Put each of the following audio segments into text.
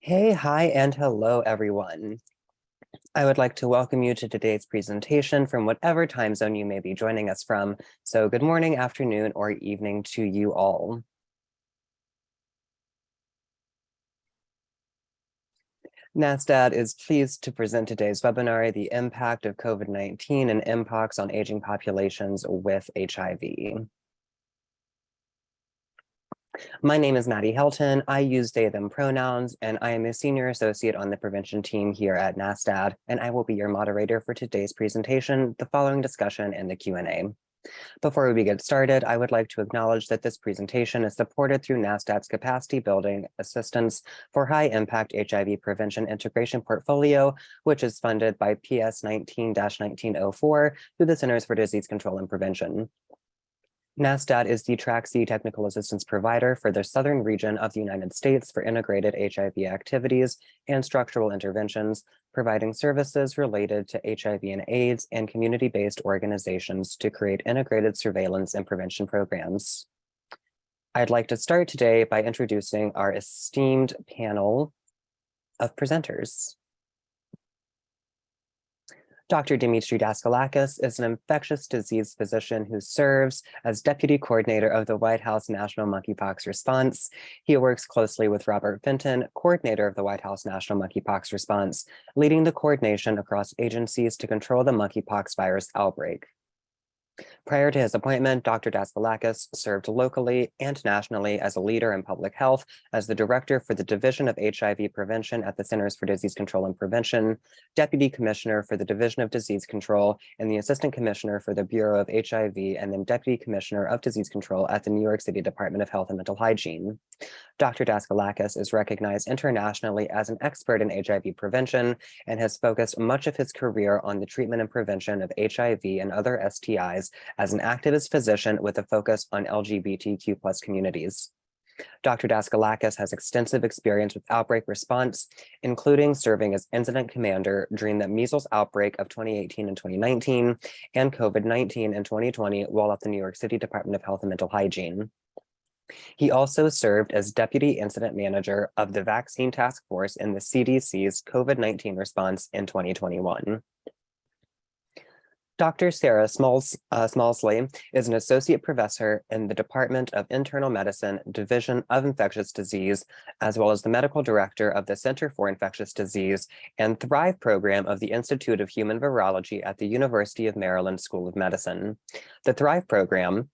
Hey, hi, and hello, everyone. I would like to welcome you to today's presentation from whatever time zone you may be joining us from. So good morning, afternoon, or evening to you all. NASDAD is pleased to present today's webinar, The Impact of COVID-19 and Mpox on Aging Populations with HIV. My name is Maddie Helton. I use they, them pronouns, and I am a senior associate on the prevention team here at NASDAD, and I will be your moderator for today's presentation, the following discussion, and the Q&A. Before we get started, I would like to acknowledge that this presentation is supported through NASDAD's Capacity Building Assistance for High Impact HIV Prevention Integration Portfolio, which is funded by PS 19-1904 through the Centers for Disease Control and Prevention. NASDAD is the Track C technical assistance provider for the southern region of the United States for integrated HIV activities and structural interventions, providing services related to HIV and AIDS and community-based organizations to create integrated surveillance and prevention programs. I'd like to start today by introducing our esteemed panel of presenters. Dr. Demetre Daskalakis is an infectious disease physician who serves as deputy coordinator of the White House National Monkeypox Response. He works closely with Robert Fenton, coordinator of the White House National Monkeypox Response, leading the coordination across agencies to control the monkeypox virus outbreak. Prior to his appointment, Dr. Daskalakis served locally and nationally as a leader in public health, as the director for the Division of HIV Prevention at the Centers for Disease Control and Prevention, deputy commissioner for the Division of Disease Control, and the assistant commissioner for the Bureau of HIV, and then deputy commissioner of disease control at the New York City Department of Health and Mental Hygiene. Dr. Daskalakis is recognized internationally as an expert in HIV prevention and has focused much of his career on the treatment and prevention of HIV and other STIs as an activist physician with a focus on LGBTQ+ communities. Dr. Daskalakis has extensive experience with outbreak response, including serving as incident commander during the measles outbreak of 2018 and 2019 and COVID-19 in 2020 while at the New York City Department of Health and Mental Hygiene. He also served as Deputy Incident Manager of the Vaccine Task Force in the CDC's COVID-19 response in 2021. Dr. Sarah Schmalzle is an associate professor in the Department of Internal Medicine, Division of Infectious Disease, as well as the medical director of the Center for Infectious Disease and Thrive program of the Institute of Human Virology at the University of Maryland School of Medicine. The Thrive program,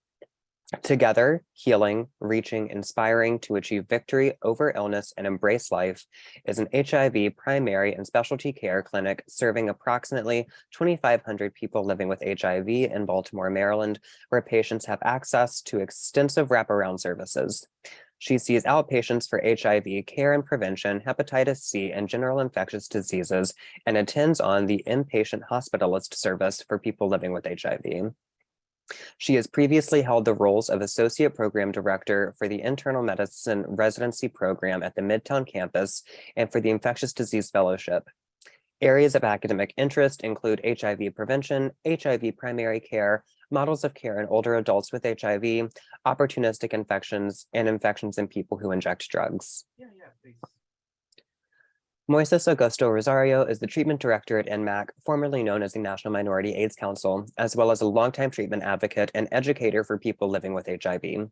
Together, Healing, Reaching, Inspiring to Achieve Victory Over Illness and Embrace Life, is an HIV primary and specialty care clinic serving approximately 2,500 people living with HIV in Baltimore, Maryland, where patients have access to extensive wraparound services. She sees outpatients for HIV care and prevention, hepatitis C, and general infectious diseases, and attends on the inpatient hospitalist service for people living with HIV. She has previously held the roles of Associate Program Director for the Internal Medicine Residency Program at the Midtown campus and for the Infectious Disease Fellowship. Areas of academic interest include HIV prevention, HIV primary care, models of care in older adults with HIV, opportunistic infections, and infections in people who inject drugs. Please. Moises Agosto Rosario is the treatment director at NMAC, formerly known as the National Minority AIDS Council, as well as a longtime treatment advocate and educator for people living with HIV.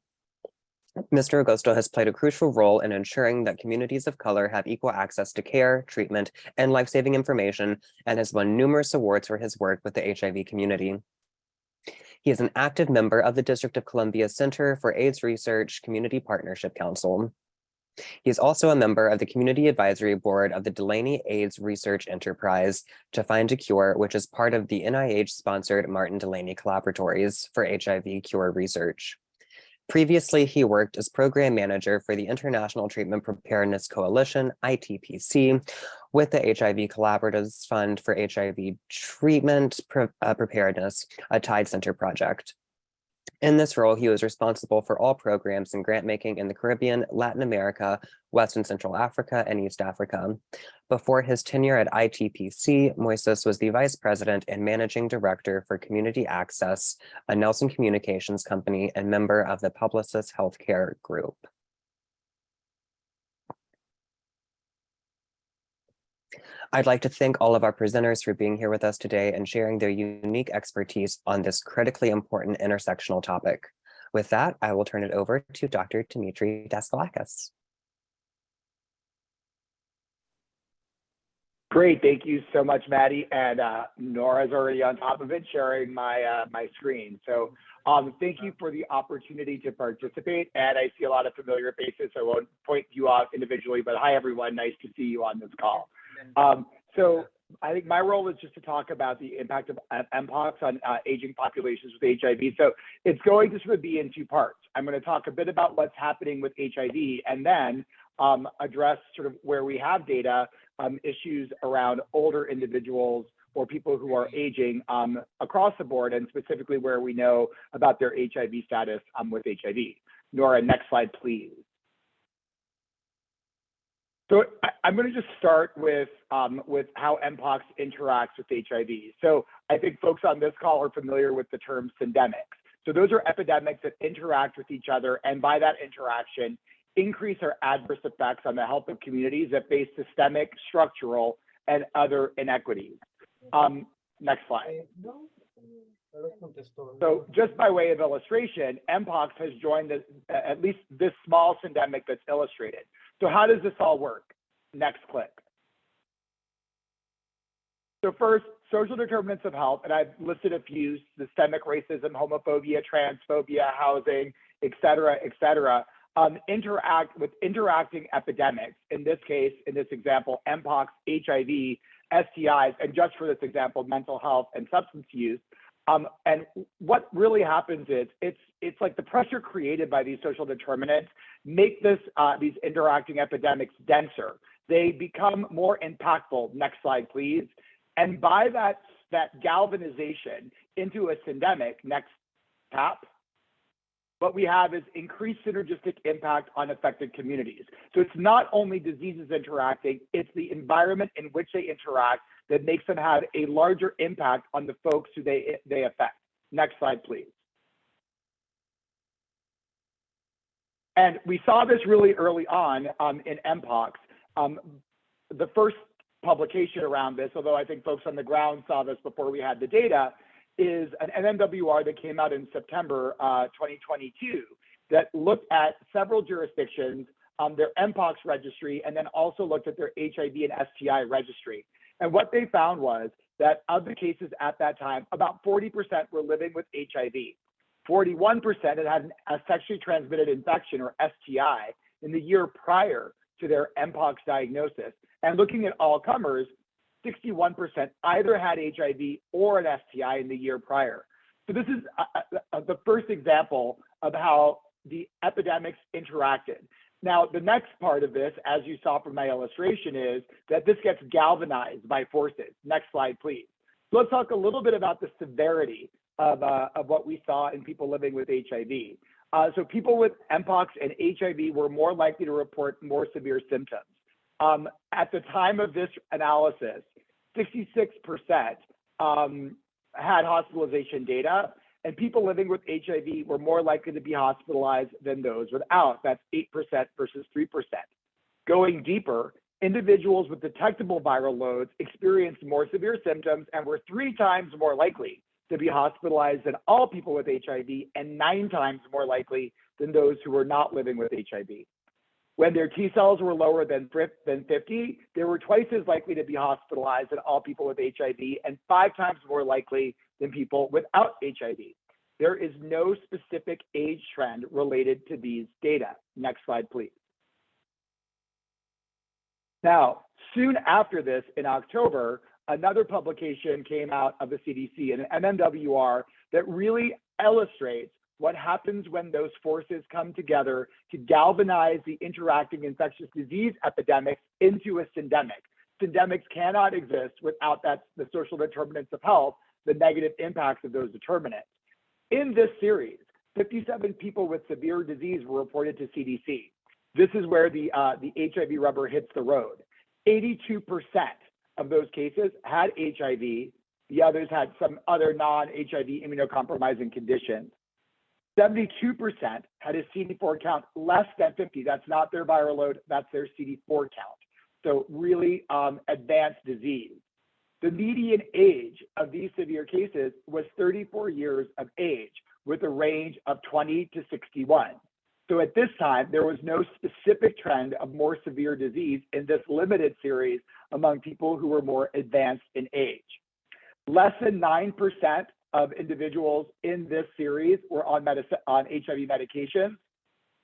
Mr. Agosto has played a crucial role in ensuring that communities of color have equal access to care, treatment, and life-saving information, and has won numerous awards for his work with the HIV community. He is an active member of the District of Columbia Center for AIDS Research Community Partnership Council. He is also a member of the Community Advisory Board of the Delaney AIDS Research Enterprise to Find a Cure, which is part of the NIH-sponsored Martin Delaney Collaboratories for HIV cure research. Previously, he worked as program manager for the International Treatment Preparedness Coalition, ITPC, with the HIV Collaboratives Fund for HIV Treatment Preparedness, a Tide Center project. In this role, he was responsible for all programs and grant making in the Caribbean, Latin America, West and Central Africa, and East Africa. Before his tenure at ITPC, Moises was the vice president and managing director for Community Access, a Nelson Communications company and member of the Publicis Healthcare Group. I'd like to thank all of our presenters for being here with us today and sharing their unique expertise on this critically important intersectional topic. With that, I will turn it over to Dr. Demetre Daskalakis. Great, thank you so much, Maddie. And Nora's already on top of it, sharing my my screen. So thank you for the opportunity to participate. And I see a lot of familiar faces, so I won't point you out individually, but hi, everyone. Nice to see you on this call. So I think my role is just to talk about the impact of Mpox on aging populations with HIV. So it's going to sort of be in two parts. I'm going to talk a bit about what's happening with HIV and then address sort of where we have data, issues around older individuals or people who are aging across the board, and specifically where we know about their HIV status with HIV. Nora, next slide, please. So I'm going to just start with how Mpox interacts with HIV. So I think folks on this call are familiar with the term syndemics. So those are epidemics that interact with each other, and by that interaction, increase our adverse effects on the health of communities that face systemic, structural, and other inequities. Next slide. So just by way of illustration, Mpox has joined at least this small syndemic that's illustrated. So how does this all work? Next click. So first, social determinants of health, and I've listed a few: systemic racism, homophobia, transphobia, housing, et cetera, interact with interacting epidemics. In this case, in this example, Mpox, HIV, STIs, and just for this example, mental health and substance use. And what really happens is it's like the pressure created by these social determinants make these interacting epidemics denser. They become more impactful. Next slide, please. And by that galvanization into a syndemic, next tap, what we have is increased synergistic impact on affected communities. So it's not only diseases interacting, it's the environment in which they interact that makes them have a larger impact on the folks who they affect. Next slide, please. And we saw this really early on in Mpox. The first publication around this, although I think folks on the ground saw this before we had the data, is an NMWR that came out in September 2022 that looked at several jurisdictions, their Mpox registry, and then also looked at their HIV and STI registry. And what they found was that of the cases at that time, about 40% were living with HIV. 41% had a sexually transmitted infection, or STI, in the year prior to their Mpox diagnosis. And looking at all comers, 61% either had HIV or an STI in the year prior. So this is the first example of how the epidemics interacted. Now, the next part of this, as you saw from my illustration, is that this gets galvanized by forces. Next slide, please. So let's talk a little bit about the severity of what we saw in people living with HIV. So people with Mpox and HIV were more likely to report more severe symptoms. At the time of this analysis, 66% had hospitalization data, and people living with HIV were more likely to be hospitalized than those without. That's 8% versus 3%. Going deeper, individuals with detectable viral loads experienced more severe symptoms and were 3 times more likely to be hospitalized than all people with HIV and 9 times more likely than those who were not living with HIV. When their T cells were lower than 50, they were twice as likely to be hospitalized than all people with HIV and 5 times more likely than people without HIV. There is no specific age trend related to these data. Next slide, please. Now, soon after this, in October, another publication came out of the CDC, an NMWR, that really illustrates what happens when those forces come together to galvanize the interacting infectious disease epidemics into a syndemic. Syndemics cannot exist without the social determinants of health, the negative impacts of those determinants. In this series, 57 people with severe disease were reported to CDC. This is where the HIV rubber hits the road. 82% of those cases had HIV. The others had some other non-HIV immunocompromising conditions. 72% had a CD4 count less than 50. That's not their viral load, that's their CD4 count. So really advanced disease. The median age of these severe cases was 34 years of age, with a range of 20 to 61. So at this time, there was no specific trend of more severe disease in this limited series among people who were more advanced in age. Less than 9% of individuals in this series were on HIV medications.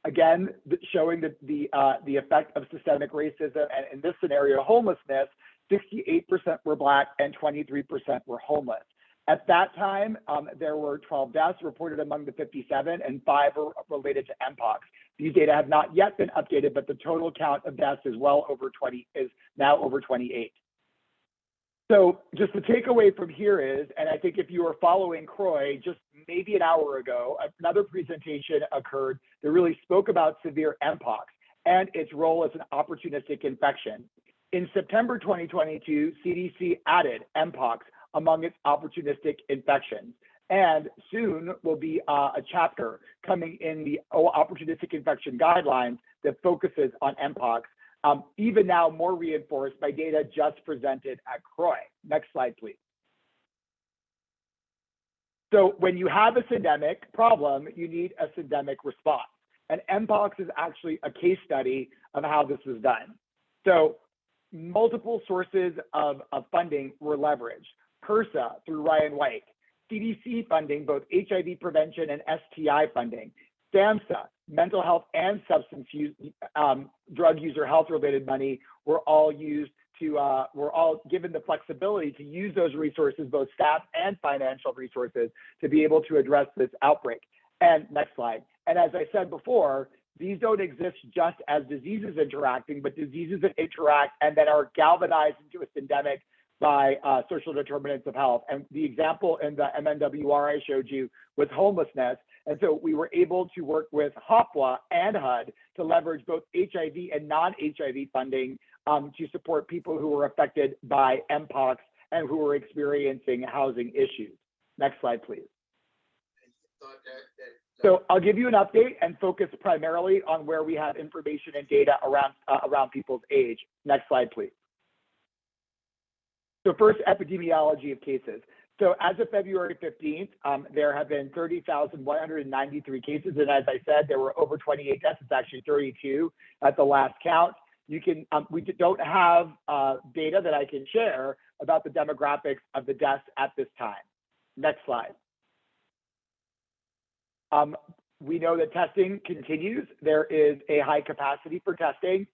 Again, showing the effect of systemic racism, and in this scenario, homelessness. 68% were Black and 23% were homeless. At that time, there were 12 deaths reported among the 57, and 5 were related to Mpox. These data have not yet been updated, but the total count of deaths is now over 28. So just the takeaway from here is, and I think if you were following CROI, just maybe an hour ago, another presentation occurred that really spoke about severe Mpox and its role as an opportunistic infection. In September 2022, CDC added Mpox among its opportunistic infections. And soon will be a chapter coming in the opportunistic infection guidelines that focuses on Mpox, even now more reinforced by data just presented at CROI. Next slide, please. So when you have a syndemic problem, you need a syndemic response. And Mpox is actually a case study of how this was done. So multiple sources of funding were leveraged. HRSA through Ryan White, CDC funding, both HIV prevention and STI funding, SAMHSA, mental health and substance use, drug user health related money were all used to, were all given the flexibility to use those resources, both staff and financial resources, to be able to address this outbreak. And next slide. And as I said before, these don't exist just as diseases interacting, but diseases that interact and that are galvanized into a syndemic by social determinants of health. And the example in the MNWR I showed you was homelessness. And so we were able to work with HOPWA and HUD to leverage both HIV and non-HIV funding to support people who were affected by Mpox and who were experiencing housing issues. Next slide, please. So I'll give you an update and focus primarily on where we have information and data around people's age. Next slide, please. So first, epidemiology of cases. So as of February 15th, there have been 30,193 cases. And as I said, there were over 28 deaths. It's actually 32 at the last count. You can, we don't have data that I can share about the demographics of the deaths at this time. Next slide. We know that testing continues. There is a high capacity for testing.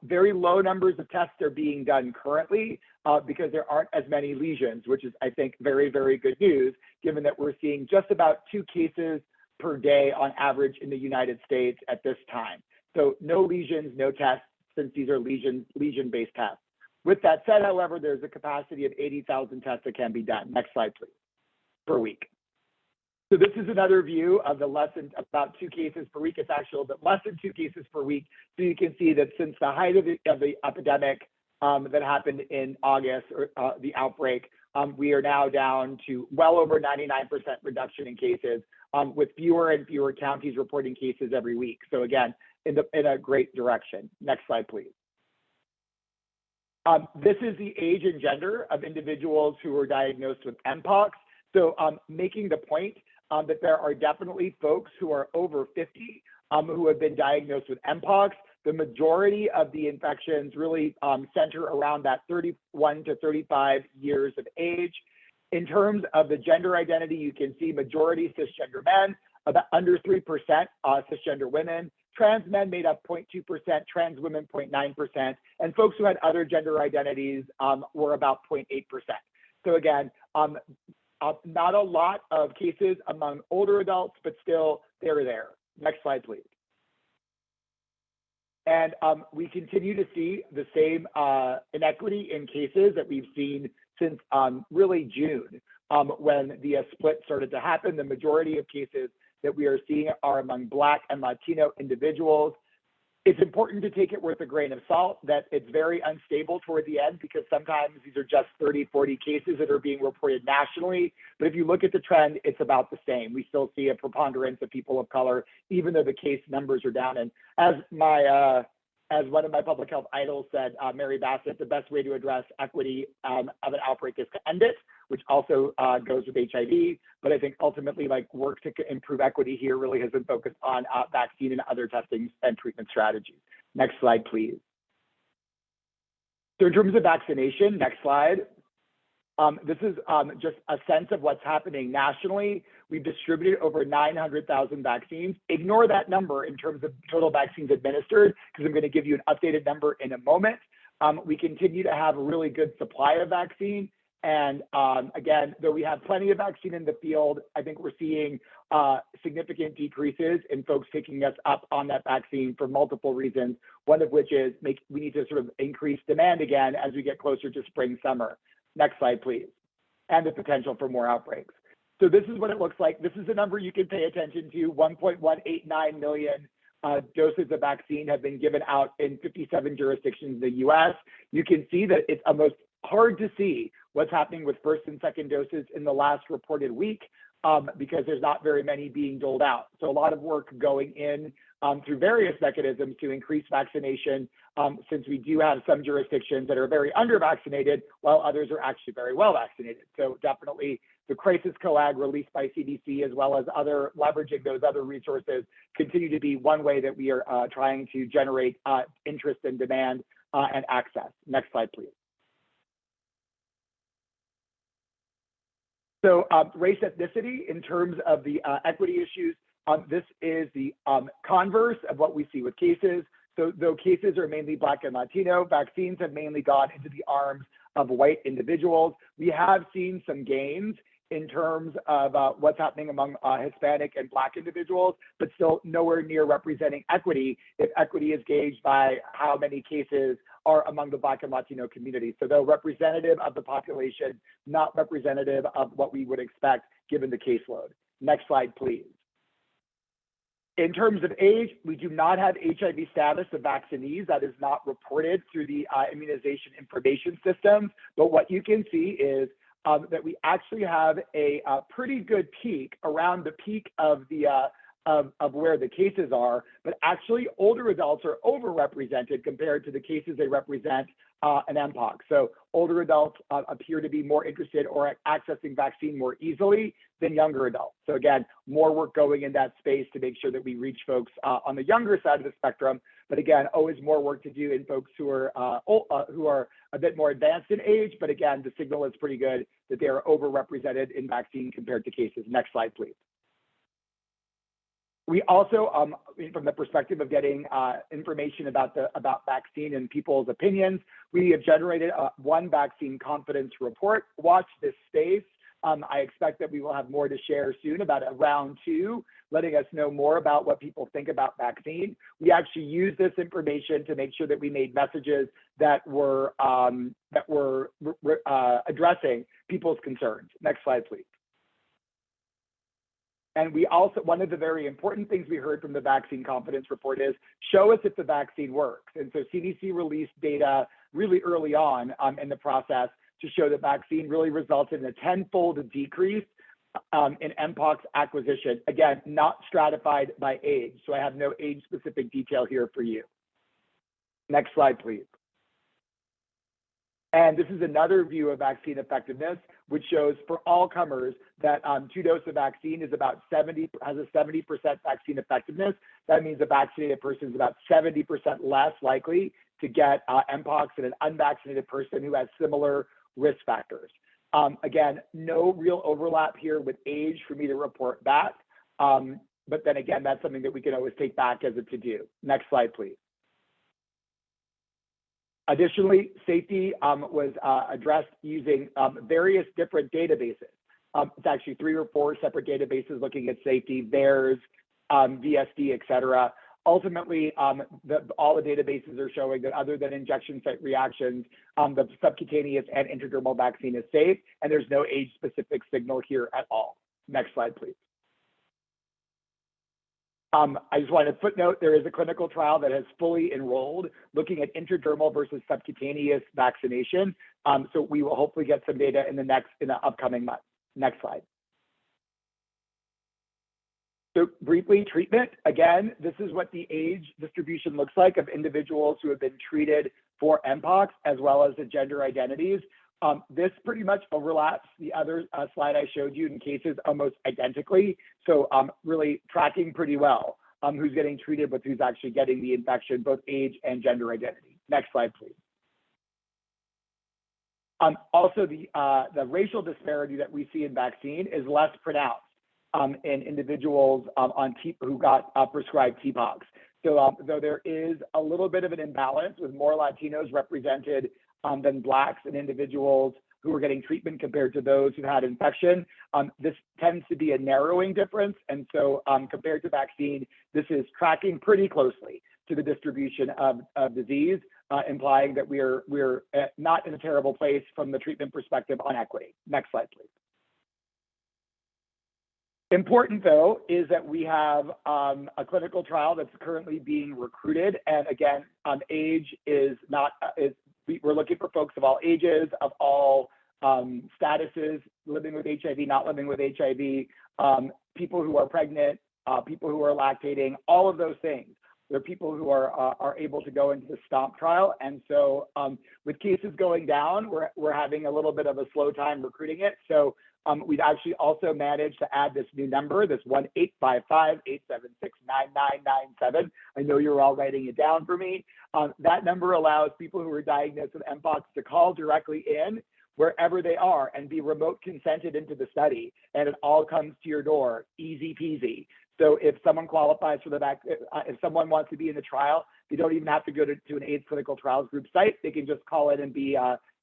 Very low numbers of tests are being done currently because there aren't as many lesions, which is, I think, very, very good news, given that we're seeing just about 2 cases per day on average in the United States at this time. So no lesions, no tests, since these are lesion-based tests. With that said, however, there's a capacity of 80,000 tests that can be done. Next slide, please, per week. So this is another view of the less than about 2 cases per week. It's actually a little bit less than 2 cases per week. So you can see that since the height of the epidemic that happened in August, or the outbreak, we are now down to well over 99% reduction in cases, with fewer and fewer counties reporting cases every week. So again, in a great direction. Next slide, please. This is the age and gender of individuals who were diagnosed with Mpox. So making the point that there are definitely folks who are over 50 who have been diagnosed with Mpox. The majority of the infections really center around that 31 to 35 years of age. In terms of the gender identity, you can see majority cisgender men, about under 3% cisgender women. Trans men made up 0.2%, trans women 0.9%, and folks who had other gender identities were about 0.8%. So again, not a lot of cases among older adults, but still they're there. Next slide, please. And we continue to see the same inequity in cases that we've seen since really June, when the split started to happen. The majority of cases that we are seeing are among Black and Latino individuals. It's important to take it with a grain of salt that it's very unstable toward the end, because sometimes these are just 30, 40 cases that are being reported nationally. But if you look at the trend, it's about the same. We still see a preponderance of people of color, even though the case numbers are down. And as my as one of my public health idols said, Mary Bassett, the best way to address equity of an outbreak is to end it, which also goes with HIV. But I think ultimately, like, work to improve equity here really has been focused on vaccine and other testing and treatment strategies. Next slide, please. So in terms of vaccination, next slide. This is just a sense of what's happening nationally. We've distributed over 900,000 vaccines. Ignore that number in terms of total vaccines administered, because I'm going to give you an updated number in a moment. We continue to have a really good supply of vaccine. And again, though we have plenty of vaccine in the field, I think we're seeing significant decreases in folks taking us up on that vaccine for multiple reasons, one of which is we need to sort of increase demand again as we get closer to spring, summer. Next slide, please. And the potential for more outbreaks. So this is what it looks like. This is a number you can pay attention to. 1.189 million doses of vaccine have been given out in 57 jurisdictions in the US. You can see that it's almost hard to see what's happening with first and second doses in the last reported week because there's not very many being doled out. So a lot of work going in through various mechanisms to increase vaccination, since we do have some jurisdictions that are very under-vaccinated, while others are actually very well vaccinated. So definitely the crisis coag released by CDC, as well as other leveraging those other resources, continue to be one way that we are trying to generate interest and demand and access. Next slide, please. So race ethnicity in terms of the equity issues, this is the converse of what we see with cases. So though cases are mainly Black and Latino, vaccines have mainly gone into the arms of white individuals. We have seen some gains in terms of what's happening among Hispanic and Black individuals, but still nowhere near representing equity if equity is gauged by how many cases are among the Black and Latino community. So though representative of the population, not representative of what we would expect given the caseload. Next slide, please. In terms of age, we do not have HIV status of vaccinees. That is not reported through the immunization information systems. But what you can see is that we actually have a pretty good peak around the peak of the of where the cases are, but actually older adults are overrepresented compared to the cases they represent in Mpox. So older adults appear to be more interested or accessing vaccine more easily than younger adults. So again, more work going in that space to make sure that we reach folks on the younger side of the spectrum. But again, always more work to do in folks who are a bit more advanced in age. But again, the signal is pretty good that they are overrepresented in vaccine compared to cases. Next slide, please. We also, from the perspective of getting information about vaccine and people's opinions, we have generated one vaccine confidence report. Watch this space. I expect that we will have more to share soon about round 2, letting us know more about what people think about vaccine. We actually use this information to make sure that we made messages that were addressing people's concerns. Next slide, please. And we also, one of the very important things we heard from the vaccine confidence report is, show us if the vaccine works. And so CDC released data really early on in the process to show that vaccine really resulted in a 10-fold decrease in Mpox acquisition. Again, not stratified by age. So I have no age-specific detail here for you. Next slide, please. And this is another view of vaccine effectiveness, which shows for all comers that 2 doses of vaccine is about has a 70% vaccine effectiveness. That means a vaccinated person is about 70% less likely to get Mpox than an unvaccinated person who has similar risk factors. Again, no real overlap here with age for me to report back. But then again, that's something that we can always take back as a to-do. Next slide, please. Additionally, safety was addressed using various different databases. It's actually 3 or 4 separate databases looking at safety, VAERS, VSD, et cetera. Ultimately, all the databases are showing that other than injection site reactions, the subcutaneous and intradermal vaccine is safe, and there's no age-specific signal here at all. Next slide, please. I just want to footnote, there is a clinical trial that has fully enrolled looking at intradermal versus subcutaneous vaccination. So we will hopefully get some data in the upcoming month. Next slide. So briefly, treatment, again, this is what the age distribution looks like of individuals who have been treated for Mpox, as well as the gender identities. This pretty much overlaps the other slide I showed you in cases almost identically. So really tracking pretty well who's getting treated with who's actually getting the infection, both age and gender identity. Next slide, please. Also, the racial disparity that we see in vaccine is less pronounced in individuals who got prescribed TPOXX. So though there is a little bit of an imbalance with more Latinos represented than Blacks and individuals who are getting treatment compared to those who had infection, this tends to be a narrowing difference. And so compared to vaccine, this is tracking pretty closely to the distribution of disease, implying that we're not in a terrible place from the treatment perspective on equity. Next slide, please. Important, though, is that we have a clinical trial that's currently being recruited. And again, age is not, we're looking for folks of all ages, of all statuses, living with HIV, not living with HIV, people who are pregnant, people who are lactating, all of those things. There are people who are able to go into the STOMP trial. And so with cases going down, we're having a little bit of a slow time recruiting it. So we've actually also managed to add this new number, this 1-855-876-9997. I know you're all writing it down for me. That number allows people who are diagnosed with Mpox to call directly in wherever they are and be remote consented into the study. And it all comes to your door, easy peasy. So if someone qualifies for the if someone wants to be in the trial, they don't even have to go to an AIDS clinical trials group site. They can just call in and be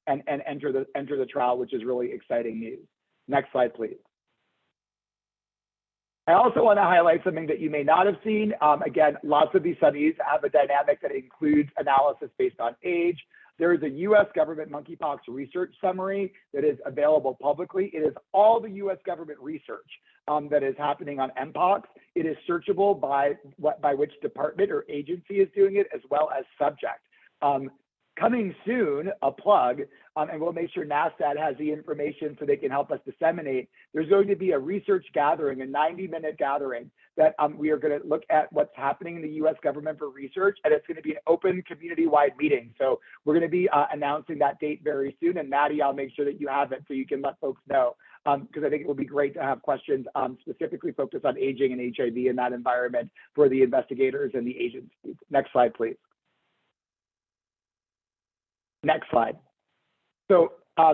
and enter the trial, which is really exciting news. Next slide, please. I also want to highlight something that you may not have seen. Again, lots of these studies have a dynamic that includes analysis based on age. There is a US government monkeypox research summary that is available publicly. It is all the US government research that is happening on Mpox. It is searchable by which department or agency is doing it, as well as subject. Coming soon, a plug, and we'll make sure NASDAQ has the information so they can help us disseminate. There's going to be a research gathering, a 90-minute gathering that we are going to look at what's happening in the US government for research, and it's going to be an open community-wide meeting. So we're going to be announcing that date very soon, and Maddie, I'll make sure that you have it so you can let folks know, because I think it will be great to have questions specifically focused on aging and HIV in that environment for the investigators and the agencies. Next slide, please. Next slide. So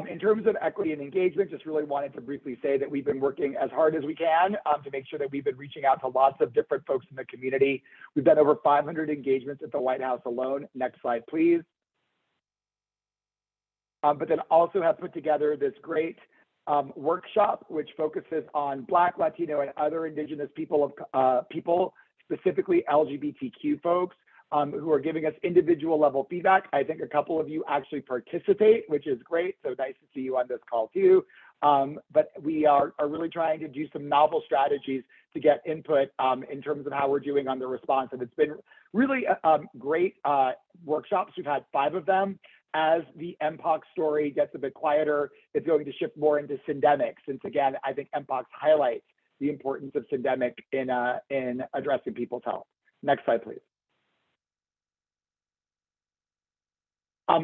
in terms of equity and engagement, just really wanted to briefly say that we've been working as hard as we can to make sure that we've been reaching out to lots of different folks in the community. We've done over 500 engagements at the White House alone. Next slide, please. But then also have put together this great workshop, which focuses on Black, Latino, and other Indigenous people, specifically LGBTQ folks, who are giving us individual level feedback. I think a couple of you actually participate, which is great. So nice to see you on this call too. But we are really trying to do some novel strategies to get input in terms of how we're doing on the response. And it's been really great workshops. We've had 5 of them. As the Mpox story gets a bit quieter, it's going to shift more into syndemics. Since again, I think Mpox highlights the importance of syndemic in addressing people's health. Next slide, please.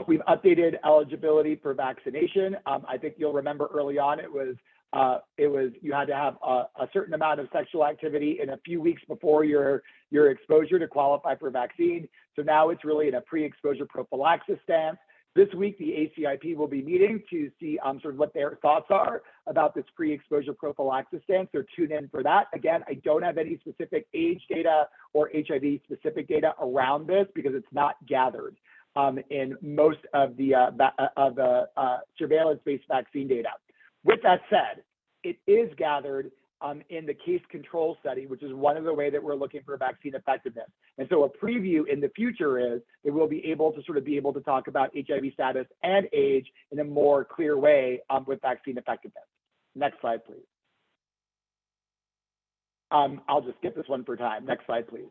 We've updated eligibility for vaccination. I think you'll remember early on it was you had to have a certain amount of sexual activity in a few weeks before your exposure to qualify for vaccine. So now it's really in a pre-exposure prophylaxis stance. This week, the ACIP will be meeting to see sort of what their thoughts are about this pre-exposure prophylaxis stance. So tune in for that. Again, I don't have any specific age data or HIV specific data around this because it's not gathered in most of the surveillance-based vaccine data. With that said, it is gathered in the case control study, which is one of the ways that we're looking for vaccine effectiveness. And so a preview in the future is that we'll be able to talk about HIV status and age in a more clear way with vaccine effectiveness. Next slide, please. I'll just skip this one for time. Next slide, please.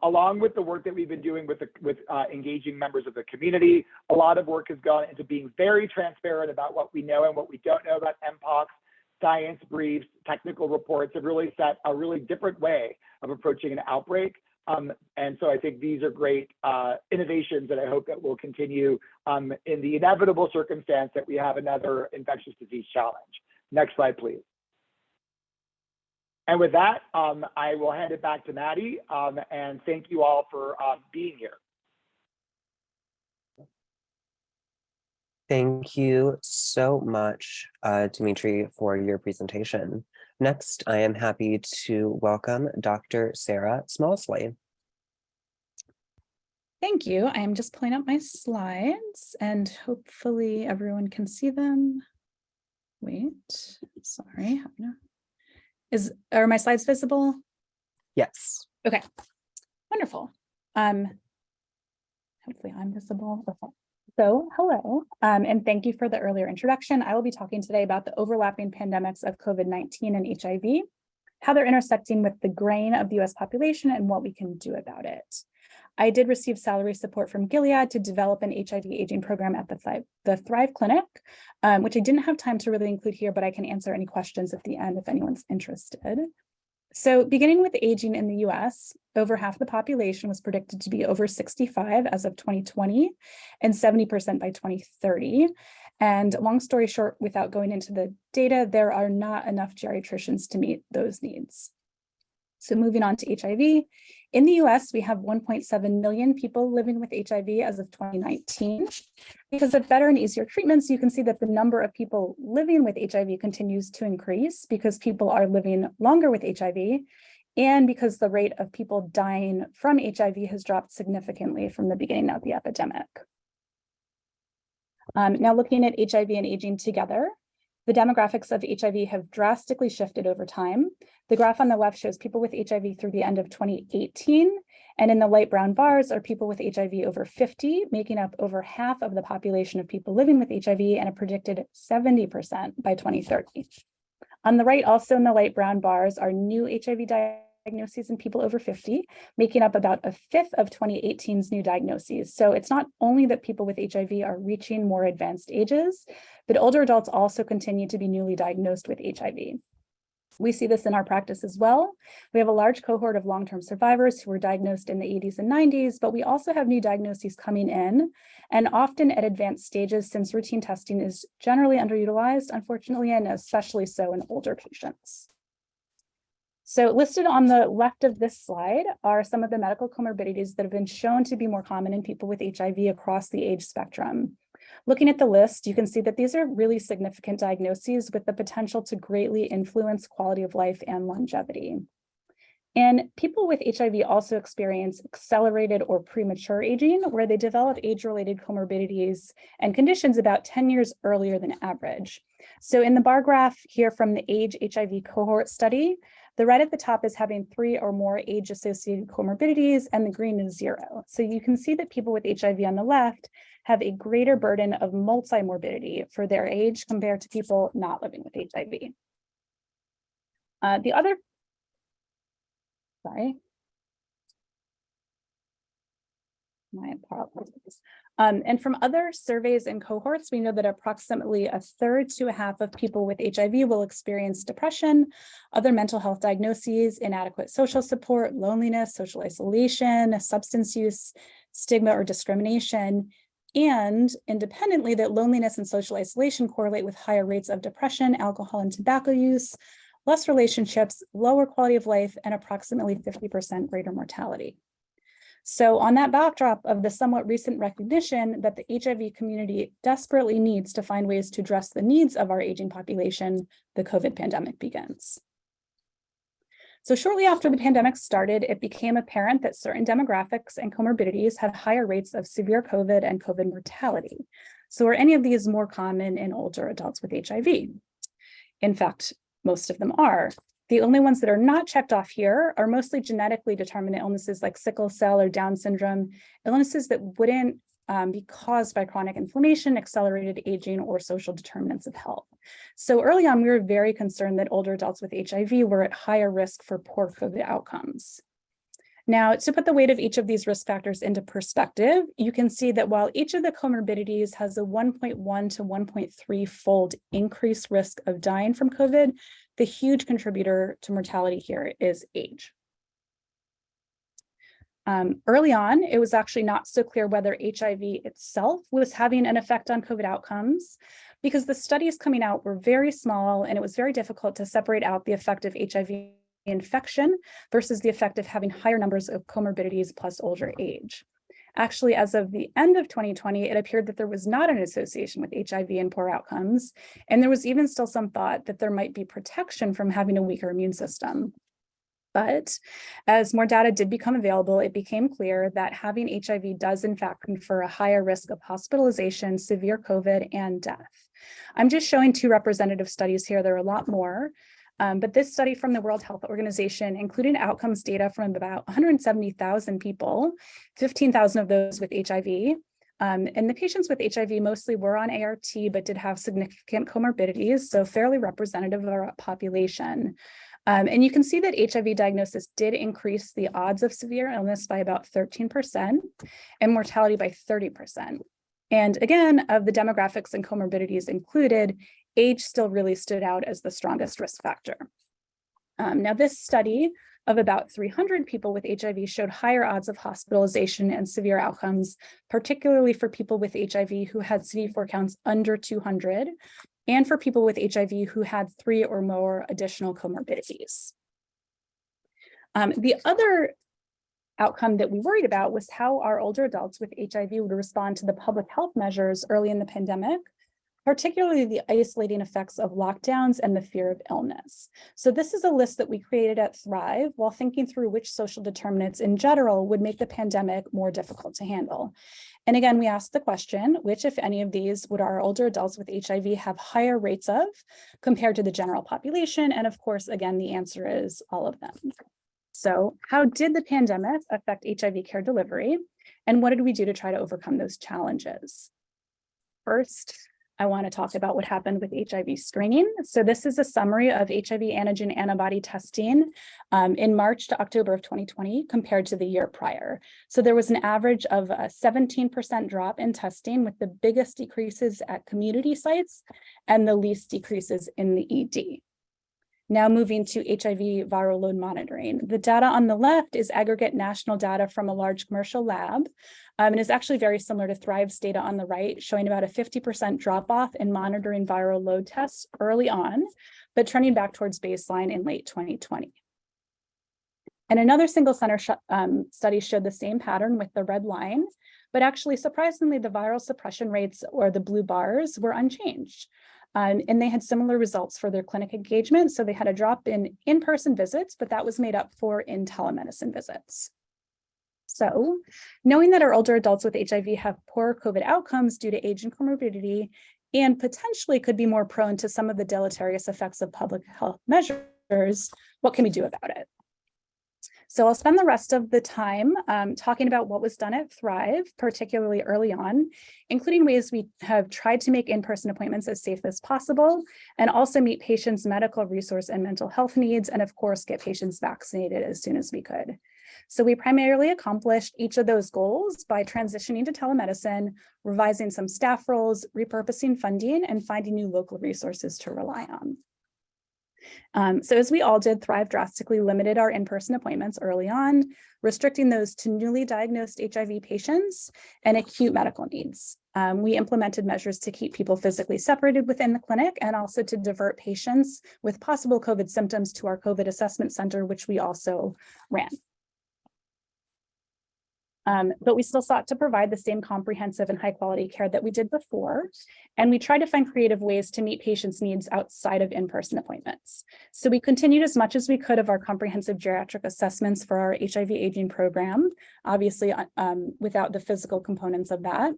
Along with the work that we've been doing with engaging members of the community, a lot of work has gone into being very transparent about what we know and what we don't know about Mpox. science briefs, technical reports have really set a really different way of approaching an outbreak. And so I think these are great innovations that I hope that will continue in the inevitable circumstance that we have another infectious disease challenge. Next slide, please. And with that, I will hand it back to Maddie, and thank you all for being here. Thank you so much, Demetre, for your presentation. Next, I am happy to welcome Dr. Sarah Schmalzle. Thank you. I am just pulling up my slides and hopefully everyone can see them. Wait, sorry. Are my slides visible? Yes. Okay, wonderful. Hopefully I'm visible. Okay. So hello, and thank you for the earlier introduction. I will be talking today about the overlapping pandemics of COVID-19 and HIV, how they're intersecting with the grain of the US population and what we can do about it. I did receive salary support from Gilead to develop an HIV aging program at the Thrive Clinic, which I didn't have time to really include here, but I can answer any questions at the end if anyone's interested. So beginning with aging in the US, over half the population was predicted to be over 65 as of 2020 and 70% by 2030. And long story short, without going into the data, there are not enough geriatricians to meet those needs. So moving on to HIV, in the US, we have 1.7 million people living with HIV as of 2019. Because of better and easier treatments, you can see that the number of people living with HIV continues to increase because people are living longer with HIV and because the rate of people dying from HIV has dropped significantly from the beginning of the epidemic. Now looking at HIV and aging together, the demographics of HIV have drastically shifted over time. The graph on the left shows people with HIV through the end of 2018, and in the light brown bars are people with HIV over 50, making up over half of the population of people living with HIV and a predicted 70% by 2030. On the right, also in the light brown bars, are new HIV diagnoses in people over 50, making up about a fifth of 2018's new diagnoses. So it's not only that people with HIV are reaching more advanced ages, but older adults also continue to be newly diagnosed with HIV. We see this in our practice as well. We have a large cohort of long-term survivors who were diagnosed in the 80s and 90s, but we also have new diagnoses coming in, and often at advanced stages since routine testing is generally underutilized, unfortunately, and especially so in older patients. So listed on the left of this slide are some of the medical comorbidities that have been shown to be more common in people with HIV across the age spectrum. Looking at the list, you can see that these are really significant diagnoses with the potential to greatly influence quality of life and longevity. And people with HIV also experience accelerated or premature aging, where they develop age-related comorbidities and conditions about 10 years earlier than average. So in the bar graph here from the age HIV cohort study, the red at the top is having 3 or more age-associated comorbidities, and the green is 0. So you can see that people with HIV on the left have a greater burden of multimorbidity for their age compared to people not living with HIV. My apologies. And from other surveys and cohorts, we know that approximately a third to a half of people with HIV will experience depression, other mental health diagnoses, inadequate social support, loneliness, social isolation, substance use, stigma, or discrimination. And independently, that loneliness and social isolation correlate with higher rates of depression, alcohol and tobacco use, less relationships, lower quality of life, and approximately 50% greater mortality. So on that backdrop of the somewhat recent recognition that the HIV community desperately needs to find ways to address the needs of our aging population, the COVID pandemic begins. So shortly after the pandemic started, it became apparent that certain demographics and comorbidities had higher rates of severe COVID and COVID mortality. So are any of these more common in older adults with HIV? In fact, most of them are. The only ones that are not checked off here are mostly genetically determined illnesses like sickle cell or Down syndrome, illnesses that wouldn't be caused by chronic inflammation, accelerated aging, or social determinants of health. So early on, we were very concerned that older adults with HIV were at higher risk for poor COVID outcomes. Now, to put the weight of each of these risk factors into perspective, you can see that while each of the comorbidities has a 1.1 to 1.3-fold increased risk of dying from COVID, the huge contributor to mortality here is age. Early on, it was actually not so clear whether HIV itself was having an effect on COVID outcomes, because the studies coming out were very small and it was very difficult to separate out the effect of HIV infection versus the effect of having higher numbers of comorbidities plus older age. Actually, as of the end of 2020, it appeared that there was not an association with HIV and poor outcomes, and there was even still some thought that there might be protection from having a weaker immune system. But as more data did become available, it became clear that having HIV does in fact confer a higher risk of hospitalization, severe COVID, and death. I'm just showing two representative studies here. There are a lot more, but this study from the World Health Organization included outcomes data from about 170,000 people, 15,000 of those with HIV. And the patients with HIV mostly were on ART, but did have significant comorbidities, so fairly representative of our population. And you can see that HIV diagnosis did increase the odds of severe illness by about 13% and mortality by 30%. And again, of the demographics and comorbidities included, age still really stood out as the strongest risk factor. Now, this study of about 300 people with HIV showed higher odds of hospitalization and severe outcomes, particularly for people with HIV who had CD4 counts under 200, and for people with HIV who had 3 or more additional comorbidities. The other outcome that we worried about was how our older adults with HIV would respond to the public health measures early in the pandemic, particularly the isolating effects of lockdowns and the fear of illness. So this is a list that we created at Thrive while thinking through which social determinants in general would make the pandemic more difficult to handle. And again, we asked the question, which, if any of these, would our older adults with HIV have higher rates of compared to the general population? And of course, again, the answer is all of them. So how did the pandemic affect HIV care delivery? And what did we do to try to overcome those challenges? First, I want to talk about what happened with HIV screening. So this is a summary of HIV antigen antibody testing in March to October of 2020 compared to the year prior. So there was an average of a 17% drop in testing, with the biggest decreases at community sites and the least decreases in the ED. Now moving to HIV viral load monitoring. The data on the left is aggregate national data from a large commercial lab, and is actually very similar to Thrive's data on the right, showing about a 50% drop off in monitoring viral load tests early on, but trending back towards baseline in late 2020. And another single center study showed the same pattern with the red line, but actually surprisingly, the viral suppression rates, or the blue bars, were unchanged. And they had similar results for their clinic engagement. So they had a drop in in-person visits, but that was made up for in telemedicine visits. So knowing that our older adults with HIV have poor COVID outcomes due to age and comorbidity, and potentially could be more prone to some of the deleterious effects of public health measures, what can we do about it? So I'll spend the rest of the time talking about what was done at Thrive, particularly early on, including ways we have tried to make in-person appointments as safe as possible, and also meet patients' medical resource and mental health needs, and of course, get patients vaccinated as soon as we could. So we primarily accomplished each of those goals by transitioning to telemedicine, revising some staff roles, repurposing funding, and finding new local resources to rely on. So as we all did, Thrive drastically limited our in-person appointments early on, restricting those to newly diagnosed HIV patients and acute medical needs. We implemented measures to keep people physically separated within the clinic, and also to divert patients with possible COVID symptoms to our COVID assessment center, which we also ran. But we still sought to provide the same comprehensive and high quality care that we did before. And we tried to find creative ways to meet patients' needs outside of in-person appointments. So we continued as much as we could of our comprehensive geriatric assessments for our HIV aging program, obviously without the physical components of that.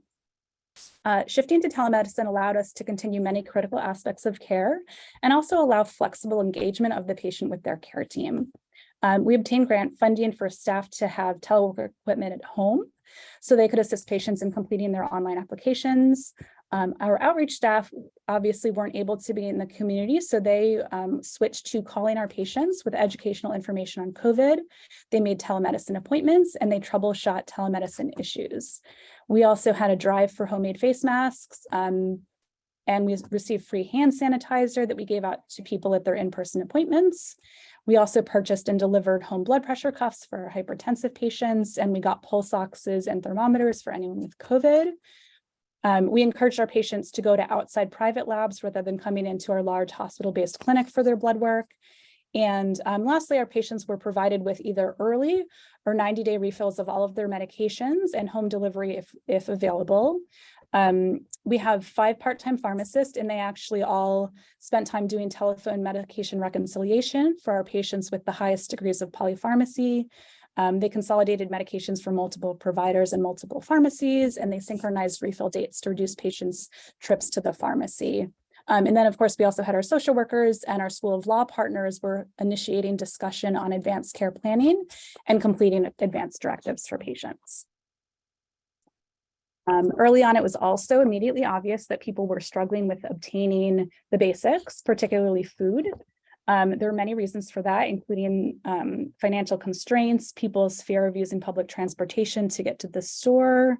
Shifting to telemedicine allowed us to continue many critical aspects of care, and also allow flexible engagement of the patient with their care team. We obtained grant funding for staff to have telework equipment at home, so they could assist patients in completing their online applications. Our outreach staff obviously weren't able to be in the community, so they switched to calling our patients with educational information on COVID. They made telemedicine appointments and they troubleshot telemedicine issues. We also had a drive for homemade face masks, and we received free hand sanitizer that we gave out to people at their in-person appointments. We also purchased and delivered home blood pressure cuffs for our hypertensive patients, and we got pulse oxes and thermometers for anyone with COVID. We encouraged our patients to go to outside private labs rather than coming into our large hospital-based clinic for their blood work. And lastly, our patients were provided with either early or 90-day refills of all of their medications and home delivery if available. We have 5 part-time pharmacists, and they actually all spent time doing telephone medication reconciliation for our patients with the highest degrees of polypharmacy. They consolidated medications for multiple providers and multiple pharmacies, and they synchronized refill dates to reduce patients' trips to the pharmacy. And then, of course, we also had our social workers and our School of Law partners were initiating discussion on advanced care planning and completing advanced directives for patients. Early on, it was also immediately obvious that people were struggling with obtaining the basics, particularly food. There are many reasons for that, including financial constraints, people's fear of using public transportation to get to the store,